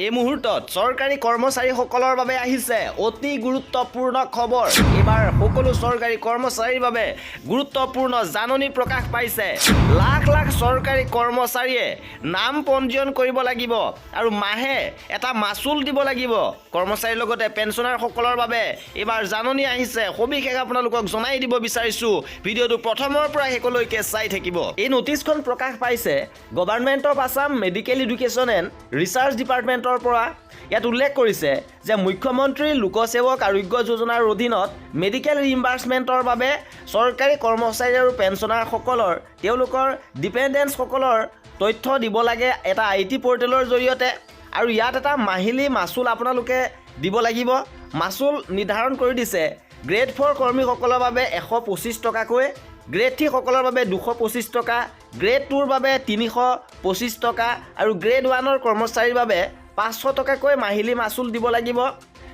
এই মুহূৰ্তত চৰকাৰী কৰ্মচাৰীসকলৰ বাবে আহিছে অতি গুৰুত্বপূৰ্ণ খবৰ। এইবাৰ সকলো চৰকাৰী কৰ্মচাৰীৰ বাবে গুৰুত্বপূৰ্ণ জাননী প্ৰকাশ পাইছে। লাখ লাখ চৰকাৰী কৰ্মচাৰীয়ে নাম পঞ্জীয়ন কৰিব লাগিব আৰু মাহে এটা মাচুল দিব লাগিব। কৰ্মচাৰীৰ লগতে পেঞ্চনাৰসকলৰ বাবে এইবাৰ জাননী আহিছে। সবিশেষ আপোনালোকক জনাই দিব বিচাৰিছোঁ। ভিডিঅ'টো প্ৰথমৰ পৰা শেষলৈকে চাই থাকিব। এই নটিচখন প্ৰকাশ পাইছে government of Assam medical education and research department পৰা। ইয়াত উল্লেখ কৰিছে যে মুখ্যমন্ত্ৰী লোকসেৱক আৰোগ্য যোজনাৰ অধীনত মেডিকেল ৰিইম্বাৰ্চমেণ্টৰ বাবে চৰকাৰী কৰ্মচাৰী আৰু পেঞ্চনাৰসকলৰ তেওঁলোকৰ ডিপেণ্ডেণ্টসকলৰ তথ্য দিব লাগে এটা IT পৰ্টেলৰ জৰিয়তে। আৰু ইয়াত এটা মাহিলী মাচুল আপোনালোকে দিব লাগিব। মাচুল নিৰ্ধাৰণ কৰি দিছে গ্ৰেড 4 কৰ্মীসকলৰ বাবে 125 টকাকৈ, গ্ৰেড 3 সকলৰ বাবে 225 টকা, গ্ৰেড 2ৰ বাবে 325 টকা আৰু গ্ৰেড 1ৰ কৰ্মচাৰীৰ বাবে 500 টকাকৈ মাহিলী মাচুল দিব লাগিব।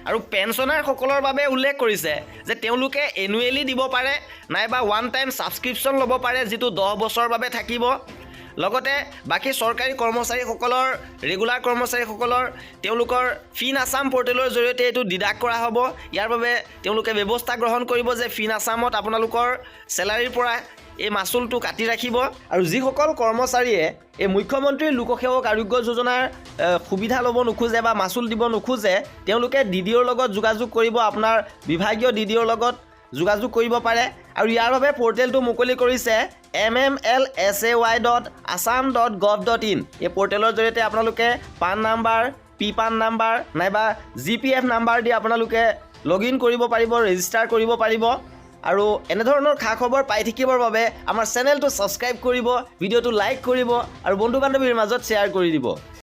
আৰু পেঞ্চনাৰসকলৰ বাবে উল্লেখ কৰিছে যে তেওঁলোকে এনুৱেলি দিব পাৰে নাইবা ওৱান টাইম ছাবস্ক্ৰিপশ্যন ল'ব পাৰে, যিটো 10 বছৰৰ বাবে থাকিব। লগতে বাকী চৰকাৰী কৰ্মচাৰীসকলৰ ৰেগুলাৰ কৰ্মচাৰীসকলৰ তেওঁলোকৰ ফিন আছাম পৰ্টেলৰ জৰিয়তে এইটো ডিডাক্ট কৰা হ'ব। ইয়াৰ বাবে তেওঁলোকে ব্যৱস্থা গ্ৰহণ কৰিব যে ফিন আছামত আপোনালোকৰ চেলাৰীৰ পৰা এই মাচুলটো কাটি ৰাখিব। আৰু যিসকল কৰ্মচাৰীয়ে এই মুখ্যমন্ত্ৰী লোকসেৱক আৰোগ্য যোজনাৰ সুবিধা ল'ব নোখোজে বা মাচুল দিব নোখোজে, তেওঁলোকে DDOৰ লগত যোগাযোগ কৰিব, আপোনাৰ বিভাগীয় DDOৰ লগত যোগাযোগ কৰিব পাৰে। আৰু ইয়াৰ বাবে পৰ্টেলটো মুকলি কৰিছে mmlsay.assam.gov.in। এই পৰ্টেলৰ জৰিয়তে আপোনালোকে পান নাম্বাৰ, পান নাম্বাৰ নাইবা GPF নাম্বাৰ দি আপোনালোকে লগ ইন কৰিব পাৰিব, ৰেজিষ্টাৰ কৰিব পাৰিব। আৰু এনেধৰণৰ খা খবৰ পাই থাকিবৰ বাবে আমাৰ চেনেলটো ছাবস্ক্ৰাইব কৰিব, ভিডিঅ'টো লাইক কৰিব আৰু বন্ধু বান্ধৱীৰ মাজত শ্বেয়াৰ কৰি দিব।